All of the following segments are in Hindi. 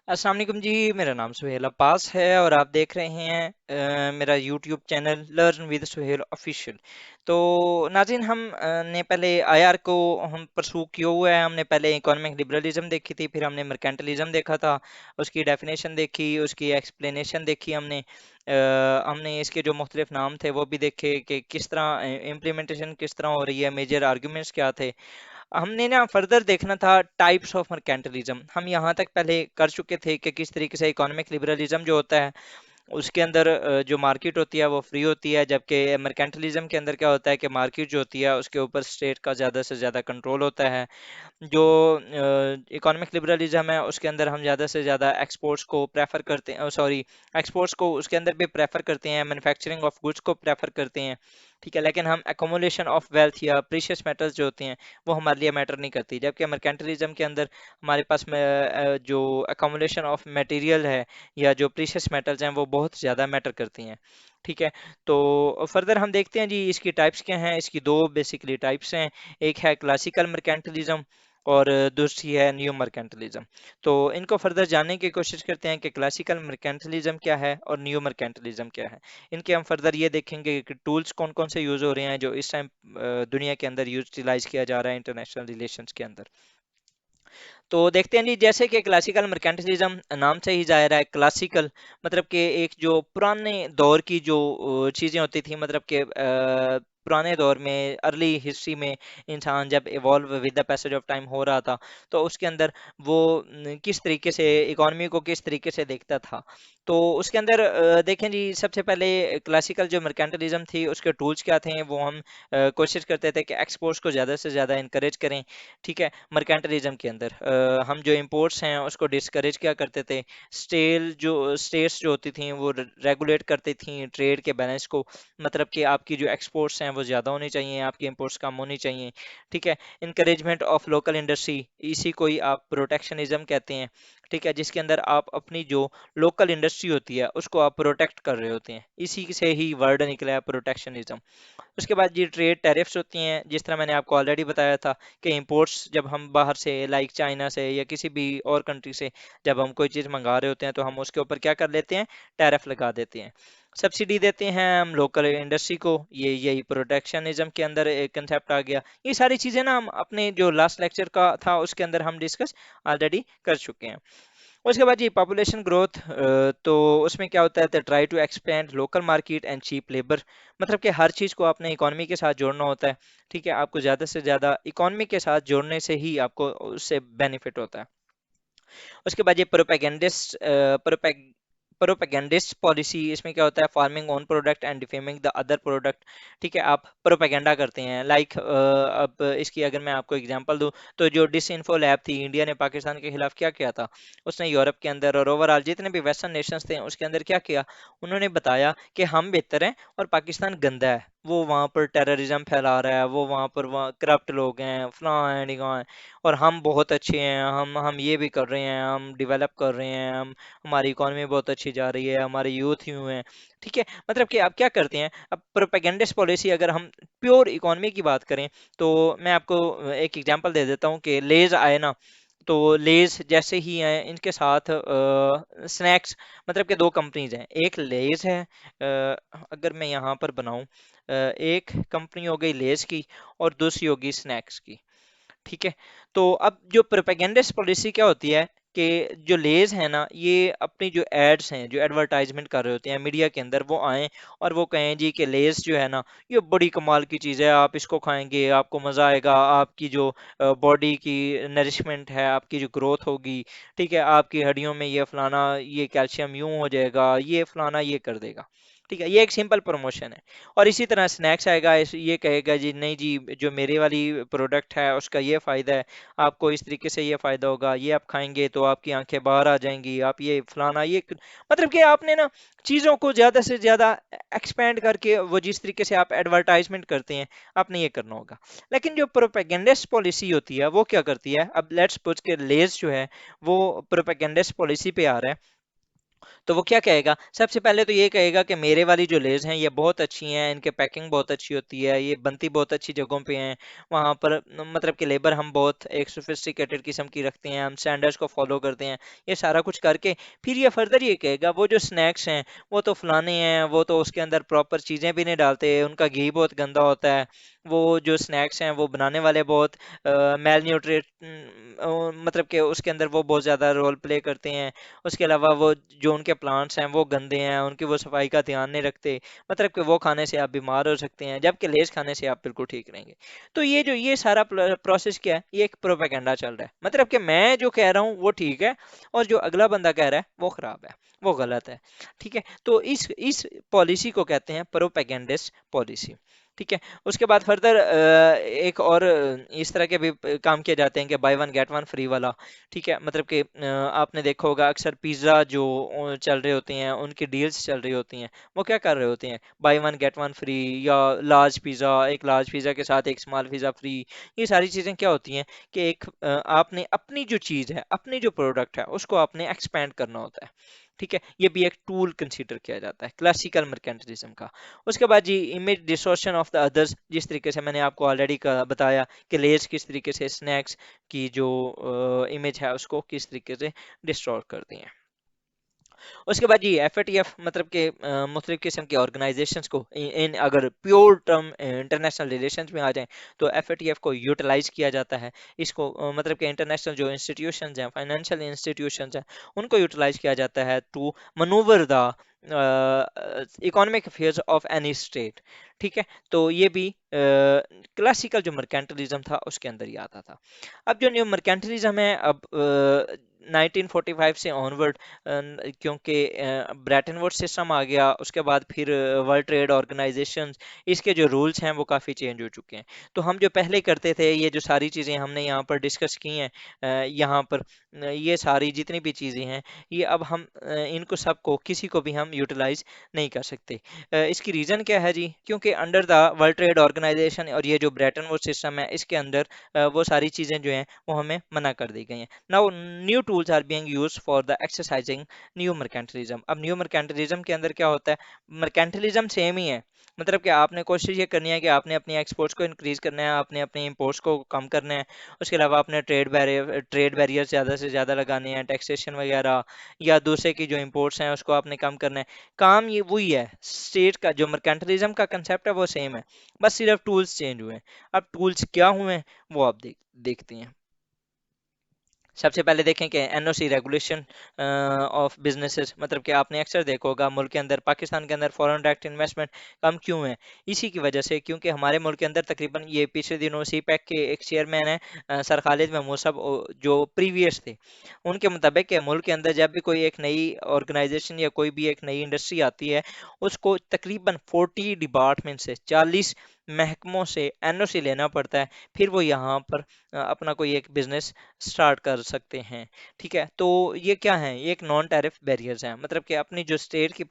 अस्सलाम वालेकुम जी। मेरा नाम सुहेल अब्बास है और आप देख रहे हैं मेरा YouTube channel learn with Suhail official. तो नाज़रीन, हम ने पहले आईआर को हम परसू किया हुआ है। हमने पहले इकोनॉमिक लिबरलिज्म देखी थी, फिर हमने मर्केंटलिज्म देखा था, उसकी डेफिनेशन देखी, उसकी एक्सप्लेनेशन देखी हमने। हमने इसके जो मुख्तलिफ नाम थे वो भी देखे कि किस तरह इम्प्लीमेंटेशन किस तरह हो रही है, मेजर आर्ग्यूमेंट्स क्या थे। हमने ना फर्दर देखना था टाइप्स ऑफ मर्केंटलिज्म। हम यहाँ तक पहले कर चुके थे कि किस तरीके से इकोनॉमिक लिबरलिज्म जो होता है उसके अंदर जो मार्केट होती है वो फ्री होती है, जबकि मर्केंटलिज्म के अंदर क्या होता है कि मार्केट जो होती है उसके ऊपर स्टेट का ज़्यादा से ज़्यादा कंट्रोल होता है। जो इकोनॉमिक लिबरलिज्म है उसके अंदर हम ज़्यादा से ज़्यादा एक्सपोर्ट्स को प्रेफर करते हैं, सॉरी, एक्सपोर्ट्स को उसके अंदर भी प्रेफर करते हैं, मैन्युफैक्चरिंग ऑफ गुड्स को प्रेफर करते हैं। ठीक है, लेकिन हम एकोमोलेशन ऑफ वेल्थ या प्रीशियस मेटल्स जो होते हैं वो हमारे लिए मैटर नहीं करती, जबकि मर्केंटलिज्म के अंदर हमारे पास में जो एकोमोलेशन ऑफ मटेरियल है या जो प्रीशियस मेटल्स हैं वो बहुत ज़्यादा मैटर करती हैं। ठीक है, तो फर्दर हम देखते हैं जी इसकी टाइप्स क्या हैं। इसकी दो बेसिकली टाइप्स हैं, एक है क्लासिकल मर्केंटलिज्म और दूसरी है न्यू मर्केंटलिज्म। तो इनको फर्दर जानने की कोशिश करते हैं कि क्लासिकल मर्केंटलिज्म क्या है और न्यू मर्केंटलिज्म क्या है। इनके हम फर्दर ये देखेंगे कि टूल्स कौन कौन से यूज़ हो रहे हैं जो इस टाइम दुनिया के अंदर यूटिलाइज किया जा रहा है इंटरनेशनल रिलेशंस के अंदर। तो देखते हैं जी, जैसे कि क्लासिकल मर्केंटलिज्म नाम से ही जाहिर है, क्लासिकल मतलब कि एक जो पुराने दौर की जो चीज़ें होती थी, मतलब कि पुराने दौर में अर्ली हिस्ट्री में इंसान जब evolve with the passage of time हो रहा था तो उसके अंदर वो किस तरीके से इकोनॉमी को किस तरीके से देखता था। तो उसके अंदर देखें जी, सबसे पहले क्लासिकल जो मर्केंटलिज्म थी उसके टूल्स क्या थे, वो हम कोशिश करते थे कि एक्सपोर्ट्स को ज़्यादा से ज़्यादा इनकरेज करें। ठीक है, मर्केंटलिज्म के अंदर हम जो इंपोर्ट्स हैं उसको डिस्करेज क्या करते थे, स्टेट्स जो होती थी वो रेगुलेट करती थी ट्रेड के बैलेंस को। मतलब कि आपकी जो एक्सपोर्ट्स हैं वो ज़्यादा होनी चाहिए, आपकी इंपोर्ट्स कम होनी चाहिए। ठीक है, इनकरेजमेंट ऑफ लोकल इंडस्ट्री, इसी को ही आप प्रोटेक्शनिज्म कहते हैं। ठीक है, जिसके अंदर आप अपनी जो लोकल इंडस्ट्री होती है उसको आप प्रोटेक्ट कर रहे होते हैं, इसी से ही वर्ड निकला है प्रोटेक्शनिज्म। उसके बाद ये ट्रेड टैरिफ्स होती हैं, जिस तरह मैंने आपको ऑलरेडी बताया था कि इंपोर्ट्स जब हम बाहर से लाइक चाइना से या किसी भी और कंट्री से जब हम कोई चीज़ मंगा रहे होते हैं तो हम उसके ऊपर क्या कर लेते हैं, टैरिफ लगा देते हैं। सब्सिडी देते हैं हम लोकल इंडस्ट्री को, ये यही प्रोटेक्शनिज्म के अंदर एक कंसेप्ट आ गया। ये सारी चीज़ें ना हम अपने जो लास्ट लेक्चर का था उसके अंदर हम डिस्कस ऑलरेडी कर चुके हैं। उसके बाद ये पॉपुलेशन ग्रोथ, तो उसमें क्या होता है, try to expand local market and cheap labour. मतलब कि हर चीज़ को आपने इकोनॉमी के साथ जोड़ना होता है। ठीक है, आपको ज़्यादा से ज़्यादा इकोनॉमी के साथ जोड़ने से ही आपको उससे बेनिफिट होता है। उसके बाद ये प्रोपेगेंडिस्ट पॉलिसी, इसमें क्या होता है, farming own product and defaming the other product. ठीक है, आप प्रोपेगेंडा करते हैं, लाइक अब इसकी अगर मैं आपको एग्जांपल दूं तो जो डिसइंफो लैब थी, इंडिया ने पाकिस्तान के खिलाफ क्या किया था, उसने यूरोप के अंदर और ओवरऑल जितने भी वेस्टर्न नेशंस थे उसके अंदर क्या किया, उन्होंने बताया कि हम बेहतर हैं और पाकिस्तान गंदा है, वो वहाँ पर टेररिज्म फैला रहा है, वो वहाँ पर वहाँ करप्ट लोग हैं, फलां है ढिकां है, और हम बहुत अच्छे हैं, हम ये भी कर रहे हैं, हम डेवलप कर रहे हैं, हम हमारी इकोनॉमी बहुत अच्छी जा रही है, हमारे यूथ यूं हैं। ठीक है, मतलब कि आप क्या करते हैं, अब प्रोपेगेंडिस्ट पॉलिसी अगर हम प्योर इकोनॉमी की बात करें तो मैं आपको एक एग्जांपल दे देता हूँ कि लेज आए ना, तो लेज जैसे ही आए इनके साथ स्नैक्स, मतलब कि दो कंपनीज हैं, एक लेज है, अगर मैं यहाँ पर बनाऊं, एक कंपनी हो गई लेज की और दूसरी होगी स्नैक्स की। ठीक है, तो अब जो प्रोपेगेंडिस्ट पॉलिसी क्या होती है कि जो लेज है ना, ये अपनी जो एड्स हैं, जो एडवर्टाइजमेंट कर रहे होते हैं मीडिया के अंदर, वो आए और वो कहें जी कि लेज जो है ना ये बड़ी कमाल की चीज़ है, आप इसको खाएंगे आपको मज़ा आएगा, आपकी जो बॉडी की नरिशमेंट है, आपकी जो ग्रोथ होगी, ठीक है, आपकी हड्डियों में ये फलाना, ये कैल्शियम यूं हो जाएगा, ये फलाना ये कर देगा। ठीक है, ये एक सिंपल प्रमोशन है। और इसी तरह स्नैक्स आएगा, ये कहेगा जी नहीं जी, जो मेरे वाली प्रोडक्ट है उसका ये फ़ायदा है, आपको इस तरीके से ये फ़ायदा होगा, ये आप खाएंगे तो आपकी आंखें बाहर आ जाएंगी, आप ये फलाना मतलब कि आपने ना चीज़ों को ज़्यादा से ज़्यादा एक्सपेंड करके वो जिस तरीके से आप एडवर्टाइजमेंट करते हैं आपने ये करना होगा। लेकिन जो प्रोपेगेंडिस्ट पॉलिसी होती है वो क्या करती है, अब लेट्स सपोज के लेज जो है वो प्रोपेगेंडिस्ट पॉलिसी पे आ रहा है, तो वो क्या कहेगा, सबसे पहले तो ये कहेगा कि मेरे वाली जो लेस हैं ये बहुत अच्छी हैं, इनके पैकिंग बहुत अच्छी होती है, ये बनती बहुत अच्छी जगहों पे हैं, वहाँ पर मतलब कि लेबर हम बहुत एक सोफिस्टिकेटेड किस्म की रखते हैं, हम स्टैंडर्ड्स को फॉलो करते हैं। ये सारा कुछ करके फिर ये फर्दर ये कहेगा वो जो स्नैक्स हैं वो तो फलाने हैं, वो तो उसके अंदर प्रॉपर चीज़ें भी नहीं डालते, उनका घी बहुत गंदा होता है, वो जो स्नैक्स हैं वो बनाने वाले बहुत मेल न्यूट्रिट, मतलब कि उसके अंदर वो बहुत ज़्यादा रोल प्ले करते हैं। उसके अलावा वो जो उनके प्लांट्स हैं वो गंदे हैं, उनकी वो सफाई का ध्यान नहीं रखते, मतलब कि वो खाने से आप बीमार हो सकते हैं, जबकि लेस खाने से आप बिल्कुल ठीक रहेंगे। तो ये सारा प्रोसेस क्या है, ये एक प्रोपेगेंडा चल रहा है, मतलब कि मैं जो कह रहा हूँ वो ठीक है और जो अगला बंदा कह रहा है वो खराब है, वो गलत है। ठीक है, तो इस पॉलिसी को कहते हैं प्रोपेगेंडिस्ट पॉलिसी। ठीक है, उसके बाद फर्दर एक और इस तरह के भी काम किए जाते हैं कि by one get one free वाला। ठीक है, मतलब कि आपने देखा होगा अक्सर पिज़्ज़ा जो चल रहे होते हैं, उनकी डील्स चल रही होती हैं, वो क्या कर रहे होते हैं, by one get one free, या लार्ज पिज़्ज़ा, एक लार्ज पिज़्ज़ा के साथ एक स्मॉल पिज़्ज़ा फ्री। ये सारी चीज़ें क्या होती हैं कि एक आपने अपनी जो चीज़ है, अपनी जो प्रोडक्ट है उसको आपने एक्सपेंड करना होता है। ठीक है, ये भी एक टूल कंसीडर किया जाता है क्लासिकल मर्केंटिलिज्म का। उसके बाद G image distortion of the others, जिस तरीके से मैंने आपको ऑलरेडी बताया कि लेज किस तरीके से स्नैक्स की जो इमेज है उसको किस तरीके से डिस्टॉर्ट करती हैं। उसके बाद ये एफएटीएफ मतलब कि मुख्तलिफ किस्म के ऑर्गेनाइजेशंस को इन अगर प्योर टर्म इंटरनेशनल रिलेशंस में आ जाएं तो एफएटीएफ को यूटिलाइज किया जाता है। इसको मतलब कि इंटरनेशनल जो इंस्टीट्यूशंस हैं, फाइनेंशियल इंस्टीट्यूशंस हैं, उनको यूटिलाइज किया जाता है to manoeuvre the economic affairs of any state. ठीक है, तो ये भी क्लासिकल जो मर्केंटलिज्म था उसके अंदर ही आता था। अब जो न्यू मर्केंटलिज्म है, अब 1945 से ऑनवर्ड, क्योंकि ब्रेटन वुड्स सिस्टम आ गया, उसके बाद फिर वर्ल्ड ट्रेड ऑर्गेनाइजेशन, इसके जो रूल्स हैं वो काफ़ी चेंज हो चुके हैं। तो हम जो पहले करते थे, ये जो सारी चीज़ें हमने यहाँ पर डिस्कस की हैं, यहाँ पर ये सारी जितनी भी चीज़ें हैं, ये अब हम इनको सबको किसी को भी हम यूटिलाइज नहीं कर सकते। इसकी रीज़न क्या है जी, क्योंकि under the world trade organisation और ये जो ब्रेटन वुड्स सिस्टम है इसके अंदर वो सारी चीज़ें जो हैं वो हमें मना कर दी गई हैं। Now new tools are being used for the exercising new mercantilism. अब न्यू मर्केंटलिज्म के अंदर क्या होता है, मर्केंटलिज्म सेम ही है, मतलब कि आपने कोशिश ये करनी है कि आपने अपनी एक्सपोर्ट्स को इंक्रीज करना है, आपने अपने इंपोर्ट्स को कम करना है, उसके अलावा आपने ट्रेड बैरियर ज़्यादा से ज़्यादा लगाने हैं, टैक्सेशन वगैरह, या दूसरे की जो इंपोर्ट्स हैं उसको आपने कम करना है। काम ये वही है, स्टेट का जो मर्केंटलिज्म का कंसेप्ट है वो सेम है, बस सिर्फ टूल्स चेंज हुए हैं। अब टूल्स क्या हुए हैं वो आप देखते हैं। सबसे पहले देखें कि एनओसी रेगुलेशन ऑफ बिजनेसेस, मतलब कि आपने अक्सर देखा होगा मुल्क के अंदर, पाकिस्तान के अंदर फॉरेन डायरेक्ट इन्वेस्टमेंट कम क्यों है, इसी की वजह से, क्योंकि हमारे मुल्क के अंदर तकरीबन ये पिछले दिनों सी पैक के एक चेयरमैन है सर खालिद महमूद साहब, जो प्रीवियस थे, उनके मुताबिक कि मुल्क के अंदर जब भी कोई एक नई ऑर्गेनाइजेशन या कोई भी एक नई इंडस्ट्री आती है, उसको तकरीबन 40 डिपार्टमेंट से 40 महकमों से एनओसी लेना पड़ता है, फिर वो यहाँ पर अपना कोई एक बिजनेस स्टार्ट कर सकते हैं। ठीक है, तो ये क्या है, ये एक नॉन टैरिफ बैरियर्स हैं, मतलब कि अपनी जो स्टेट की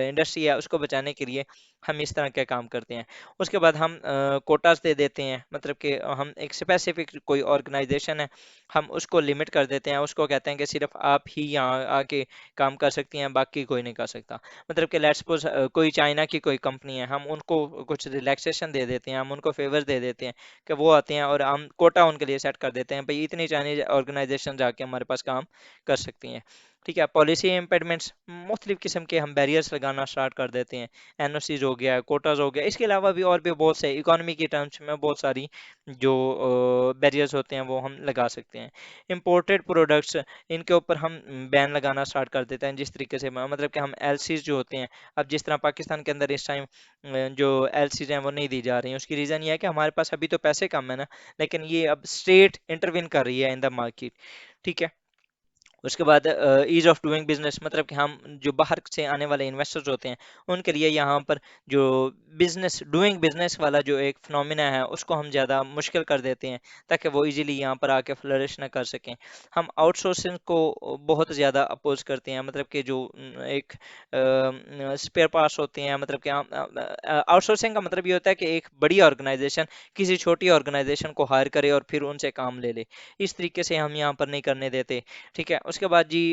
इंडस्ट्री है उसको बचाने के लिए हम इस तरह के काम करते हैं। उसके बाद हम कोटास दे देते हैं, मतलब कि हम एक स्पेसिफिक कोई ऑर्गेनाइजेशन है, हम उसको लिमिट कर देते हैं, उसको कहते हैं कि सिर्फ आप ही यहाँ आके काम कर सकती हैं, बाकी कोई नहीं कर सकता। मतलब कि लेट्स सपोज कोई चाइना की कोई कंपनी है, हम उनको कुछ रिलैक्सेशन दे देते हैं, हम उनको फेवर दे देते हैं कि वो आते हैं और हम कोटा उनके लिए सेट कर देते हैं, भाई इतनी चाइनीज ऑर्गेनाइजेशन जाके हमारे पास काम कर सकती हैं। ठीक है, पॉलिसी इम्पेडमेंट्स, मुख्तलिफ किस्म के हम बैरियर्स लगाना स्टार्ट कर देते हैं, एनओसीज हो गया, कोटाज हो गया, इसके अलावा भी और भी बहुत से इकोनॉमी की टर्म्स में बहुत सारी जो बैरियर्स होते हैं वो हम लगा सकते हैं। इम्पोर्टेड प्रोडक्ट्स, इनके ऊपर हम बैन लगाना स्टार्ट कर देते हैं, जिस तरीके से मतलब कि हम एलसीज जो होते हैं, अब जिस तरह पाकिस्तान के अंदर इस टाइम जो एलसीज हैं वो नहीं दी जा रही हैं, उसकी रीज़न ये है कि हमारे पास अभी तो पैसे कम है ना, लेकिन ये अब स्टेट इंटरविन कर रही है इन द मार्केट। ठीक है, उसके बाद ईज ऑफ डूइंग बिजनेस, मतलब कि हम जो बाहर से आने वाले इन्वेस्टर्स होते हैं उनके लिए यहाँ पर जो बिजनेस वाला जो एक फिनोमिना है उसको हम ज़्यादा मुश्किल कर देते हैं, ताकि वो इजीली यहाँ पर आके फ्लरिश ना कर सकें। हम आउटसोर्सिंग को बहुत ज़्यादा अपोज करते हैं, मतलब कि जो एक स्पेयर पार्ट्स होते हैं, मतलब कि आउटसोर्सिंग का मतलब ये होता है कि एक बड़ी ऑर्गेनाइजेशन किसी छोटी ऑर्गेनाइजेशन को हायर करे और फिर उनसे काम ले ले, इस तरीके से हम यहाँ पर नहीं करने देते। ठीक है, उसके बाद जी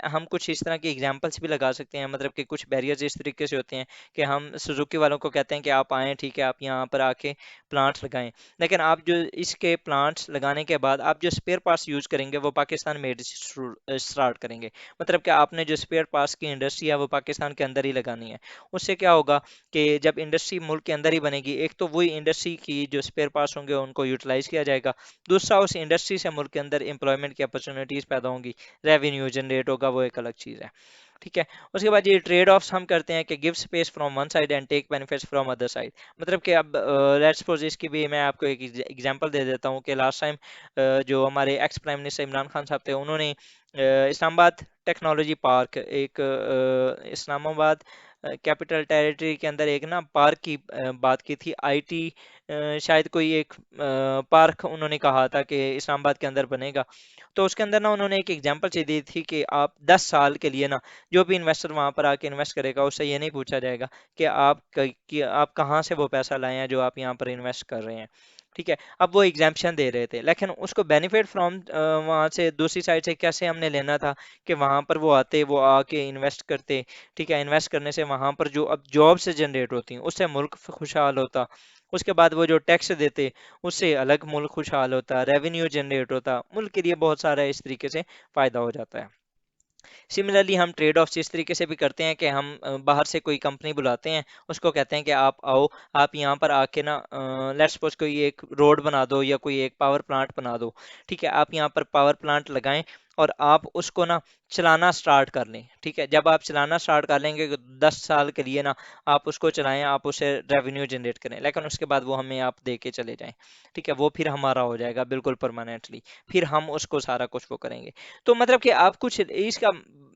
हम कुछ इस तरह की एग्जांपल्स भी लगा सकते हैं, मतलब कि कुछ बैरियर्स इस तरीके से होते हैं कि हम सुजुकी वालों को कहते हैं कि आप आएँ, ठीक है, आप यहाँ पर आके प्लांट्स लगाएं, लेकिन आप जो इसके प्लांट्स लगाने के बाद आप जो स्पेयर पार्ट्स यूज़ करेंगे वो पाकिस्तान मेड स्टार्ट करेंगे। मतलब कि आपने जो स्पेयर पार्ट्स की इंडस्ट्री है वो पाकिस्तान के अंदर ही लगानी है। उससे क्या होगा कि जब इंडस्ट्री मुल्क के अंदर ही बनेगी, एक तो वही इंडस्ट्री की जो स्पेयर पार्ट्स होंगे उनको यूटिलाइज किया जाएगा, दूसरा उस इंडस्ट्री से मुल्क के अंदर एम्प्लॉयमेंट की अपॉर्चुनिटीज पैदा होंगी, रेवेन्यू जनरेट होगा, वो एक अलग चीज़ है। ठीक है। उसके बाद ये ट्रेड ऑफ्स हम करते हैं कि give space from one side and take benefits from other side. मतलब कि अब लेट्स सपोज इसकी भी मैं आपको एक एग्जांपल दे देता हूँ कि लास्ट टाइम जो हमारे ex prime minister Imran Khan साहब थे, उन्होंने इस्लामाबाद टेक्नोलॉजी पार्क, एक इस्लामाबाद कैपिटल टेरिटरी के अंदर एक ना पार्क की बात की थी, आईटी शायद कोई एक पार्क उन्होंने कहा था कि इस्लामाबाद के अंदर बनेगा। तो उसके अंदर ना उन्होंने एक एग्जांपल सी दी थी कि आप 10 साल के लिए ना जो भी इन्वेस्टर वहां पर आके इन्वेस्ट करेगा उससे ये नहीं पूछा जाएगा कि कि आप कहाँ से वो पैसा लाए हैं जो आप यहाँ पर इन्वेस्ट कर रहे हैं। ठीक है। अब वो एग्जाम्पशन दे रहे थे, लेकिन उसको बेनिफिट फ्रॉम वहां से दूसरी साइड से कैसे हमने लेना था कि वहां पर वो आते, वो आके इन्वेस्ट करते। ठीक है। इन्वेस्ट करने से वहां पर जो अब जॉब्स जनरेट होती हैं उससे मुल्क खुशहाल होता। उसके बाद वो जो टैक्स देते उससे अलग मुल्क खुशहाल होता, रेवेन्यू जनरेट होता, मुल्क के लिए बहुत सारा इस तरीके से फायदा हो जाता है। सिमिलरली हम ट्रेड ऑफ्स इस तरीके से भी करते हैं कि हम बाहर से कोई कंपनी बुलाते हैं, उसको कहते हैं कि आप आओ, आप यहाँ पर आके ना लेट्स सपोज कोई एक रोड बना दो या कोई एक पावर प्लांट बना दो। ठीक है। आप यहाँ पर पावर प्लांट लगाएं और आप उसको ना चलाना स्टार्ट कर लें। ठीक है। जब आप चलाना स्टार्ट कर लेंगे 10 साल के लिए ना आप उसको चलाएं, आप उसे रेवेन्यू जनरेट करें, लेकिन उसके बाद वो हमें आप दे के चले जाएं। ठीक है। वो फिर हमारा हो जाएगा बिल्कुल परमानेंटली, फिर हम उसको सारा कुछ वो करेंगे। तो मतलब कि आप कुछ इसका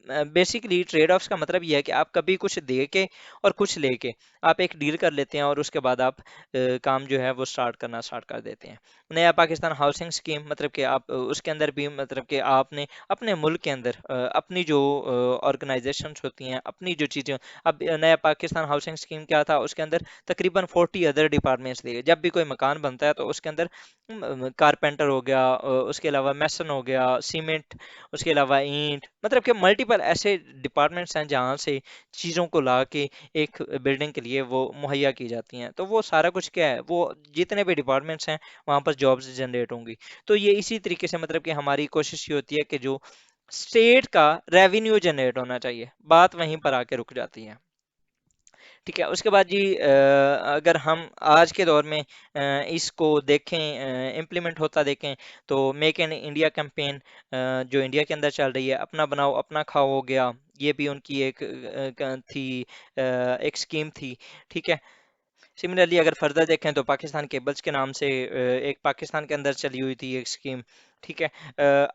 बेसिकली ट्रेड ऑफ्स का मतलब ये है कि आप कभी कुछ दे के और कुछ लेके आप एक डील कर लेते हैं और उसके बाद आप काम जो है वो स्टार्ट करना स्टार्ट कर देते हैं। नया पाकिस्तान हाउसिंग स्कीम, मतलब कि आप उसके अंदर भी मतलब कि आपने अपने मुल्क के अंदर अपनी जो ऑर्गेनाइजेशंस होती हैं, अपनी जो चीज़ें, अब नया पाकिस्तान हाउसिंग स्कीम क्या था, उसके अंदर तकरीबन 40 अदर डिपार्टमेंट्स लिए। जब भी कोई मकान बनता है तो उसके अंदर कारपेंटर हो गया, उसके अलावा मैसन हो गया, सीमेंट, उसके अलावा ईंट, मतलब कि मल्टीपल ऐसे डिपार्टमेंट्स हैं जहाँ से चीज़ों को ला के एक बिल्डिंग के लिए वो मुहैया की जाती हैं। तो वो सारा कुछ क्या है, वो जितने भी डिपार्टमेंट्स हैं वहाँ पर जॉब्स जनरेट होंगी। तो ये इसी तरीके से मतलब कि हमारी कोशिश ये होती है कि जो स्टेट का रेवेन्यू जनरेट होना चाहिए, बात वहीं पर आके रुक जाती है। ठीक है। उसके बाद जी अगर हम आज के दौर में इसको देखें, इम्प्लीमेंट होता देखें, तो मेक इन इंडिया कैंपेन जो इंडिया के अंदर चल रही है, अपना बनाओ अपना खाओ हो गया, ये भी उनकी एक थी, एक स्कीम थी। ठीक है। सिमिलरली अगर फर्दर देखें तो पाकिस्तान केबल्स के नाम से एक पाकिस्तान के अंदर चली हुई थी एक स्कीम। ठीक है।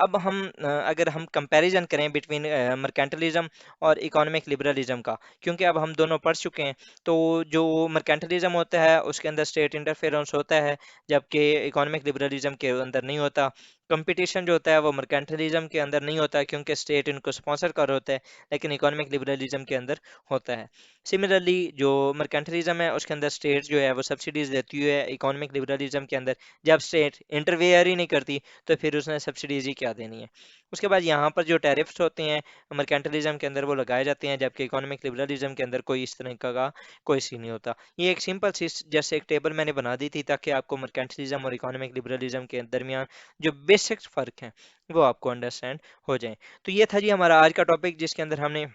अब हम अगर हम कंपैरिजन करें बिटवीन मर्केंटलिज्म और इकोनॉमिक लिबरलिज्म का, क्योंकि अब हम दोनों पढ़ चुके हैं, तो जो मर्केंटलिज्म होता है उसके अंदर स्टेट इंटरफेरेंस होता है, जबकि इकोनॉमिक लिबरलिज्म के अंदर नहीं होता। कंपटीशन जो होता है वो मर्केंटलिज्म के अंदर नहीं होता क्योंकि स्टेट इनको स्पॉन्सर कर होता है, लेकिन इकोनॉमिक लिबरलिज्म के अंदर होता है। सिमिलरली जो मर्केंटलिज्म है उसके अंदर स्टेट जो है वो सब्सिडीज देती है, इकोनॉमिक लिबरलिज्म के अंदर जब स्टेट इंटरवेयर ही नहीं करती तो फिर उसने सब्सिडीज ही क्या देनी है। उसके बाद यहाँ पर जो टैरिफ्स होते हैं मर्केंटलिज्म के अंदर वो लगाए जाते हैं, जबकि इकोनॉमिक लिबरलिज्म के अंदर कोई इस तरह का कोई सीन नहीं होता। ये एक सिंपल सी जैसे एक टेबल मैंने बना दी थी ताकि आपको मर्केंटलिज्म और इकोनॉमिक लिबरलिज्म के दरमियान जो बेसिक फ़र्क हैं वो आपको अंडरस्टैंड हो जाए। तो ये था जी हमारा आज का टॉपिक, जिसके अंदर हमने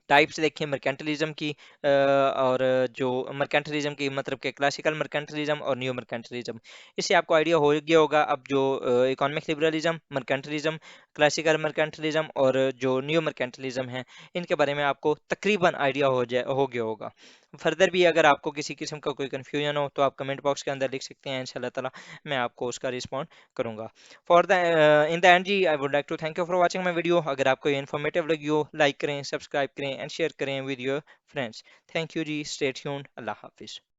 टाइप्स देखिए मर्केंटलिज्म की, और जो मर्केंटलिज्म की मतलब के क्लासिकल मर्केंटलिज्म और न्यू मर्केंटलिज्म। इससे आपको आइडिया हो गया होगा अब जो economic liberalism, mercantilism, classical mercantilism और जो न्यू मर्केंटलिज्म है, इनके बारे में आपको तकरीबन आइडिया हो गया होगा। फर्दर भी अगर आपको किसी किस्म का कोई कन्फ्यूजन हो तो आप कमेंट बॉक्स के अंदर लिख सकते हैं, इंशाल्लाह ताला मैं आपको उसका रिस्पॉन्ड करूंगा। For the in the end जी I would like to thank you for watching my video. अगर आपको ये इन्फॉर्मेटिव लगी हो, लाइक करें, सब्सक्राइब करें एंड शेयर करें with your friends. Thank you जी, स्टे ट्यून्ड, अल्लाह हाफिज।